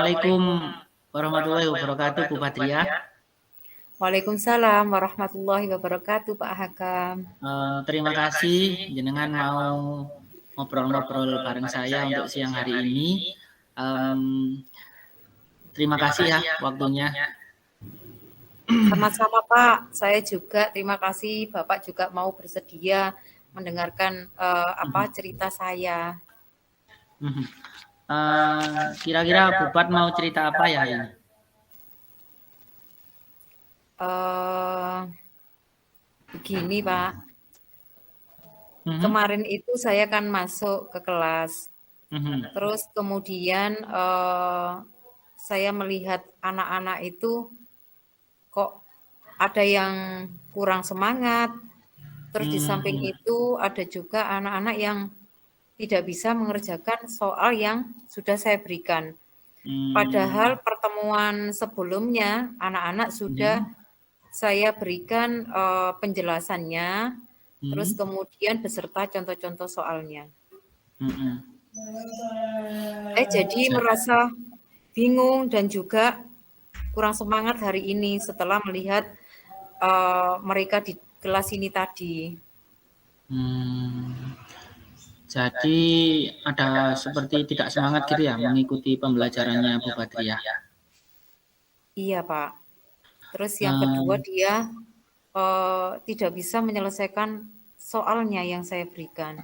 Assalamualaikum warahmatullahi wabarakatuh, Bu Patria. Waalaikumsalam warahmatullahi wabarakatuh, Pak Hakam. Terima kasih jenengan mau ngobrol-ngobrol bareng saya untuk siang hari ini. Terima kasih ya waktunya. Sama-sama, Pak. Saya juga terima kasih Bapak juga mau bersedia mendengarkan cerita saya. Kira-kira Bu Pat mau cerita apa ya ini? Begini, Pak. Kemarin itu saya kan masuk ke kelas. Terus kemudian saya melihat anak-anak itu kok ada yang kurang semangat. Terus di samping itu ada juga anak-anak yang tidak bisa mengerjakan soal yang sudah saya berikan. Padahal pertemuan sebelumnya anak-anak sudah saya berikan penjelasannya, terus kemudian beserta contoh-contoh soalnya. Jadi merasa bingung dan juga kurang semangat hari ini setelah melihat mereka di kelas ini tadi. Jadi ada seperti tidak semangat gitu ya mengikuti pembelajarannya Bu Patria. Iya, Pak. Terus yang kedua dia tidak bisa menyelesaikan soalnya yang saya berikan.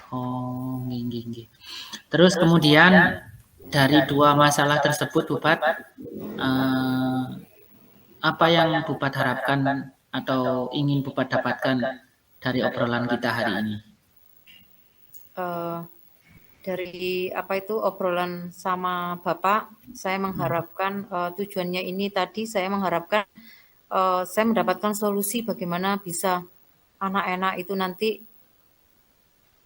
Oh, nggih. Terus kemudian dari dua masalah tersebut, Bu Pat, apa yang Bu Pat harapkan atau ingin Bu Pat dapatkan dari obrolan kita hari ini? Dari obrolan sama Bapak, saya mengharapkan tujuannya ini tadi saya mengharapkan saya mendapatkan solusi bagaimana bisa anak-anak itu nanti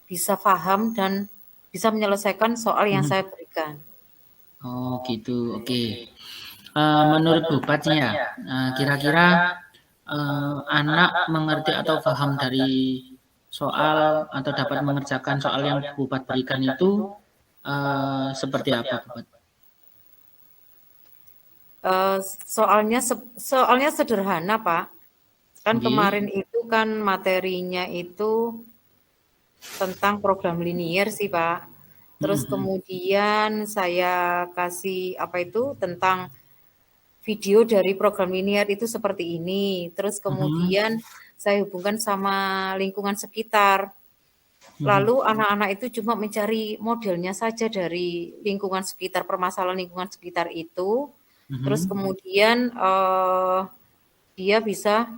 bisa paham dan bisa menyelesaikan soal yang saya berikan. Oh gitu, oke. Menurut Bu Patnya, kira-kira anak mengerti atau paham dari soal atau dapat mengerjakan soal yang Bu Pat berikan itu seperti apa, Bu Pat? Soalnya sederhana, Pak. Kan kemarin itu kan materinya itu tentang program linier sih, Pak. Terus kemudian saya kasih tentang video dari program linier itu seperti ini. Terus kemudian saya hubungkan sama lingkungan sekitar. Lalu anak-anak itu cuma mencari modelnya saja dari lingkungan sekitar, permasalahan lingkungan sekitar itu. Terus kemudian dia bisa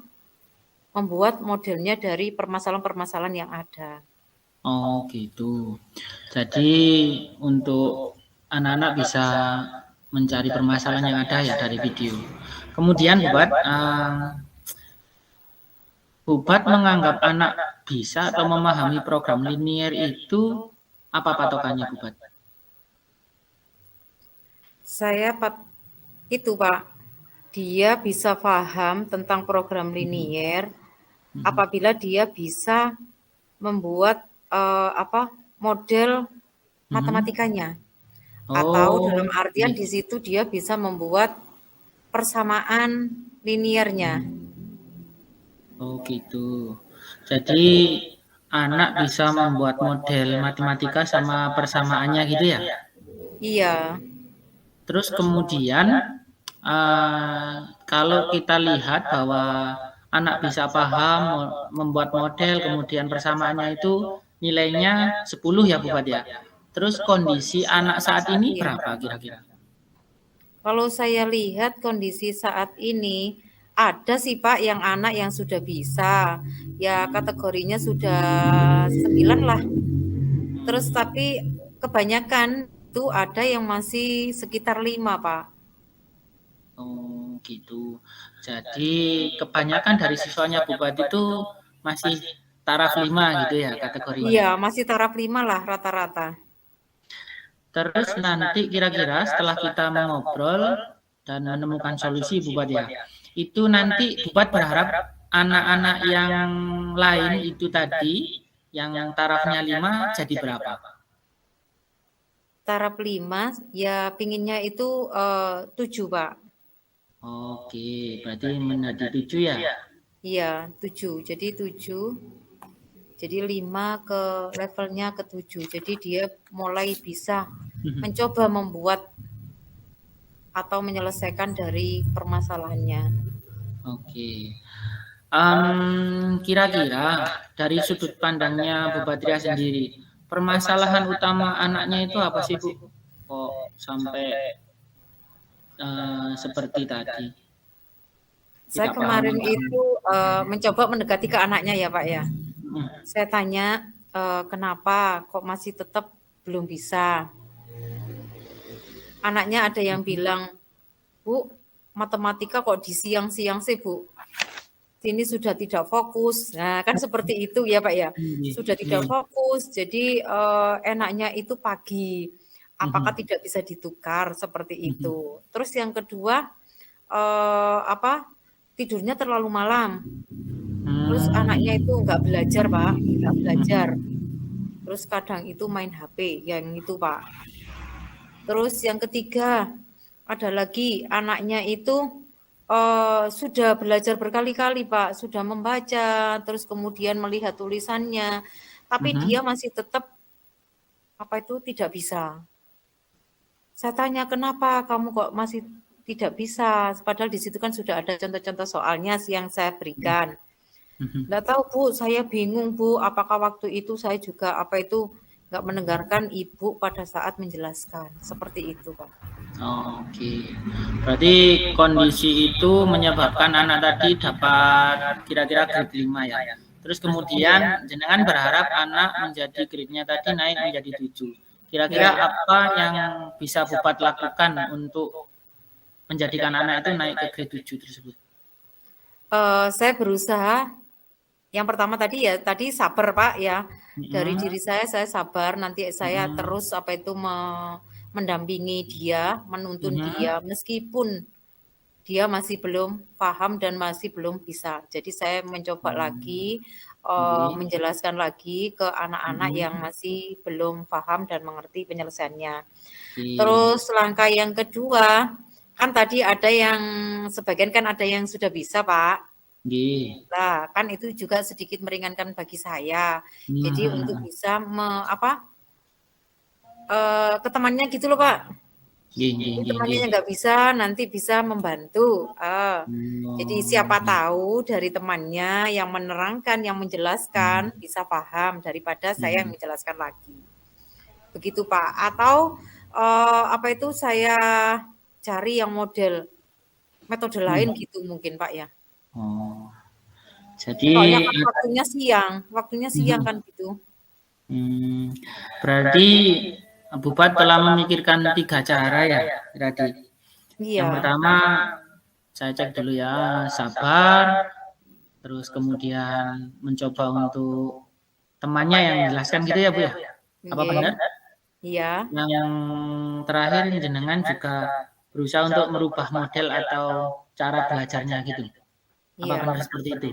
membuat modelnya dari permasalahan-permasalahan yang ada. Oh gitu. Jadi untuk anak-anak bisa mencari permasalahan yang ada ya dari video. Kemudian Bu Pat menganggap anak bisa atau memahami program linier itu apa patokannya, Bu Pat? Pak, dia bisa paham tentang program linier apabila dia bisa membuat model matematikanya. Atau dalam artian di situ dia bisa membuat persamaan liniernya. Oh gitu. Jadi anak bisa membuat model matematika sama persamaannya gitu ya? Iya. Terus kemudian kalau kita lihat bahwa anak bisa paham membuat model, kemudian persamaannya itu nilainya 10 ya Bu Pat ya. Terus kondisi anak saat ini berapa kira-kira? Kalau saya lihat kondisi saat ini ada sih Pak yang anak yang sudah bisa. Ya kategorinya sudah 9 lah. Terus tapi kebanyakan itu ada yang masih sekitar 5 Pak. Oh gitu. Jadi kebanyakan dari siswanya Bu Pat itu masih taraf 5 gitu ya kategorinya? Iya, masih taraf 5 lah rata-rata. Terus nanti kira-kira setelah kita mengobrol dan menemukan solusi Bu Pat ya, itu nanti Bu Pat berharap anak-anak yang lain itu tadi yang tarafnya 5 jadi berapa? Taraf 5, ya pinginnya itu 7, Pak. Oke, berarti menjadi 7 ya? Iya, 7. Jadi 7, jadi 5 ke levelnya ke 7. Jadi dia mulai bisa mencoba membuat atau menyelesaikan dari permasalahannya. Oke. Kira-kira dari sudut pandangnya Bu Badriah sendiri, permasalahan utama anaknya itu apa sih Bu? Kok sampai seperti tadi, Saya tidak paham kemarin tentang. itu mencoba mendekati ke anaknya ya Pak ya. Hmm, Saya tanya, kenapa kok masih tetap belum bisa? Anaknya ada yang bilang, Bu, matematika kok di siang-siang sih Bu? Sini sudah tidak fokus. Nah, kan seperti itu ya Pak ya. Nggih, Sudah tidak nggih. fokus, jadi enaknya itu pagi. Apakah Mhm, tidak bisa ditukar seperti mhm. itu? Terus yang kedua, apa, tidurnya terlalu malam. Terus anaknya itu nggak belajar Pak, nggak belajar. Mhm. Terus kadang itu main HP, yang itu Pak. Terus yang ketiga, ada lagi anaknya itu sudah belajar berkali-kali Pak, sudah membaca, terus kemudian melihat tulisannya, tapi dia Mhm. masih tetap apa itu tidak bisa. Saya tanya, kenapa kamu kok masih tidak bisa? Padahal di situ kan sudah ada contoh-contoh soalnya yang saya berikan. Mhm. Nggak tahu Bu, saya bingung Bu, apakah waktu itu saya juga apa itu nggak mendengarkan ibu pada saat menjelaskan. Seperti itu Pak. Oh, oke. Berarti kondisi itu menyebabkan anak tadi dapat kira-kira grade 5 ya. Terus Iya, kemudian jenengan berharap anak menjadi grade-nya tadi naik menjadi 7. Kira-kira iya. apa yang bisa Bupat lakukan untuk menjadikan anak itu naik ke grade 7 tersebut? Saya berusaha, yang pertama tadi ya, tadi sabar Pak ya. Dari Mhm, diri saya sabar, nanti saya mhm, terus apa itu mendampingi dia, menuntun mhm, dia, meskipun dia masih belum paham dan masih belum bisa. Jadi saya mencoba mmm, lagi, nggih, menjelaskan lagi ke anak-anak yang mhm, masih belum paham dan mengerti penyelesaiannya. oke, Terus langkah yang kedua, kan tadi ada yang sebagian kan ada yang sudah bisa, Pak. nggih, Nah, kan itu juga sedikit meringankan bagi saya. Jadi mhm, untuk mhm, bisa ke temannya gitu loh, Pak. nggih, nggih, Ini nggih, temannya nggih. yang nggak bisa, nanti bisa membantu. Jadi Oh, siapa nggih, tahu dari temannya yang menerangkan, yang menjelaskan, mhm, bisa paham daripada saya yang mhm, menjelaskan lagi. Begitu, Pak. Atau apa itu saya cari yang model metode lain mhm. gitu mungkin, Pak ya. Oh, jadi Soalnya kan ada, waktunya siang mhm, kan gitu. berarti Bupat telah memikirkan 3 cara ya tadi? Yang Iya, pertama, saya cek dulu ya, sabar, terus kemudian mencoba untuk temannya yang menjelaskan gitu ya, Bu, ya? Apa nggih. benar? Iya, Yang terakhir jenengan juga berusaha untuk merubah model atau cara belajarnya gitu? Apa iya. benar seperti itu?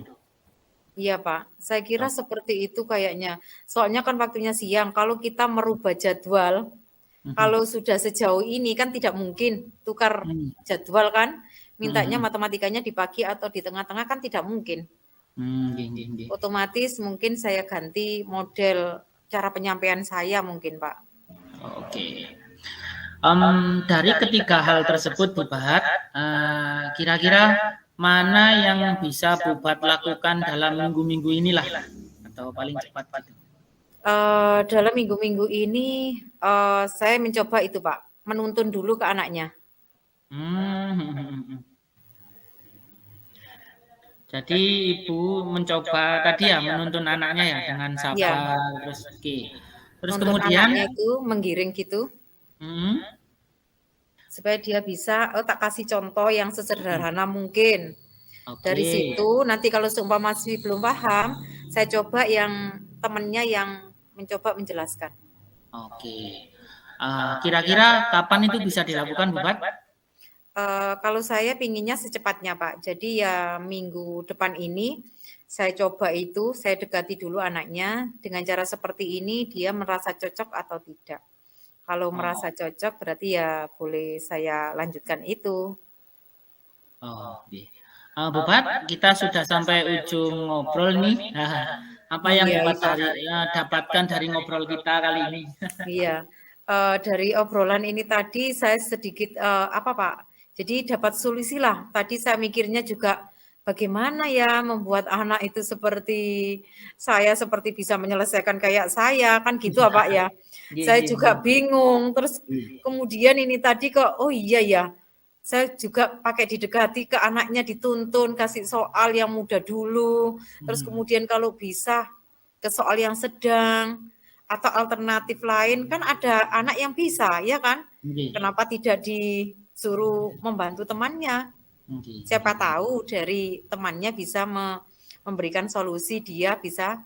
Iya, Pak. Saya kira Oh, seperti itu kayaknya. Soalnya kan waktunya siang, kalau kita merubah jadwal, mhm, kalau sudah sejauh ini kan tidak mungkin tukar mmm, jadwal kan, mhm, mintanya mhm. matematikanya di pagi atau di tengah-tengah kan tidak mungkin. Nggih, nggih, nggih. Otomatis mungkin saya ganti model cara penyampaian saya mungkin, Pak. Oke. Dari ketiga hal tersebut Bu Bat, kira-kira mana yang bisa Bu Bat lakukan dalam minggu-minggu inilah? Atau paling cepat gitu? Dalam minggu-minggu ini, saya mencoba itu, Pak, menuntun dulu ke anaknya. Mhm, mhm, mhm. Jadi Ibu mencoba tadi ya menuntun anaknya ya dengan Iya, sabar terus oke. Terus nuntun kemudian anaknya itu menggiring gitu. mhm, Supaya dia bisa, tak kasih contoh yang mhm, sesederhana mungkin. Dari oke, situ nanti kalau seumpama masih belum paham, saya coba yang temennya yang mencoba menjelaskan. oke. Kira-kira kapan itu bisa dilakukan Bu Bat? Kalau saya pinginnya secepatnya Pak. Jadi ya minggu depan ini saya coba itu, saya dekati dulu anaknya dengan cara seperti ini dia merasa cocok atau tidak. Kalau Oh, merasa cocok berarti ya boleh saya lanjutkan itu. oke. Bu Pat, kita sudah sampai ujung ngobrol nih. Apa yang Iya, Bu Pat Pak. dapatkan dari ngobrol kita kali ini? Iya, dari obrolan ini tadi saya sedikit, apa Pak, jadi dapat solusi lah. Tadi saya mikirnya juga, bagaimana ya membuat anak itu seperti saya, seperti bisa menyelesaikan kayak saya, kan gitu ya Pak ya. Nggih, Saya nggih, juga nggih. bingung, terus Nggih. kemudian ini tadi kok, oh iya ya, saya juga pakai didekati ke anaknya, dituntun, kasih soal yang mudah dulu, terus kemudian kalau bisa ke soal yang sedang, atau alternatif lain, kan ada anak yang bisa, ya kan? Nggih. Kenapa tidak disuruh membantu temannya? Nggih, Siapa nggih. tahu dari temannya bisa memberikan solusi, dia bisa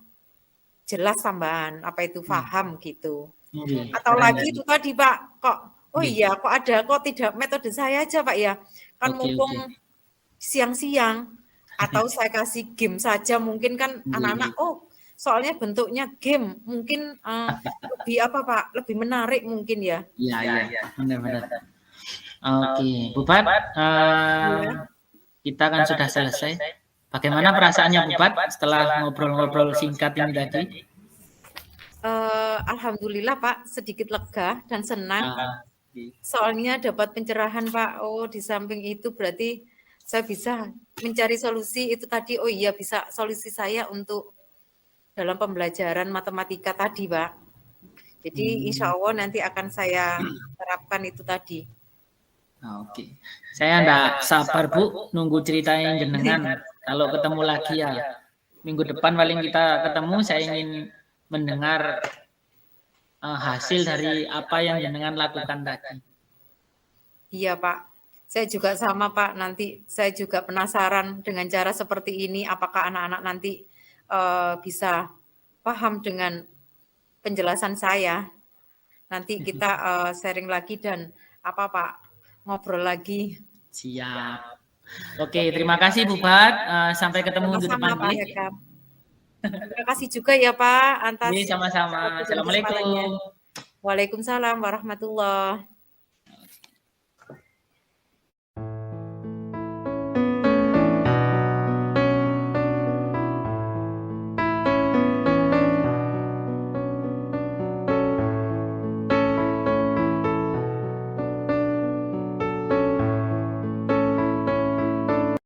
jelas tambahan, apa itu paham gitu. Nggih, Atau keren lagi tadi. itu tadi Pak, kok oh Nggih. iya kok tidak metode saya aja Pak ya? Kan Oke, mumpung oke. siang-siang atau saya kasih game saja mungkin kan Nggih, anak-anak, nggih. oh soalnya bentuknya game mungkin lebih apa Pak, lebih menarik mungkin ya. Iya, iya. Benar, benar. Oke, Bu Pat, Iya. kita kan sudah selesai. Bagaimana perasaannya Bu Pat setelah ngobrol-ngobrol singkat ini tadi? Alhamdulillah Pak, sedikit lega dan senang. Nggih. Soalnya dapat pencerahan Pak, oh di samping itu berarti saya bisa mencari solusi itu tadi, oh iya bisa solusi saya untuk dalam pembelajaran matematika tadi Pak. Jadi insya Allah nanti akan saya terapkan itu tadi. Oke. Saya enggak sabar Bu nunggu ceritanya jenengan. Kalau ketemu lagi ya minggu depan paling kita ketemu, saya ingin mendengar hasil dari apa yang jenengan lakukan tadi. Iya Pak, saya juga sama Pak, nanti saya juga penasaran dengan cara seperti ini, apakah anak-anak nanti bisa paham dengan penjelasan saya. Nanti kita sharing lagi dan apa Pak, ngobrol lagi. Siap. Oke, terima kasih Bu Pat. Sampai ketemu minggu Sama-sama depan. Pak Hekam. Terima kasih juga ya Pak atas Sama-sama. waktu dan kesempatannya. Assalamualaikum. Waalaikumsalam warahmatullahi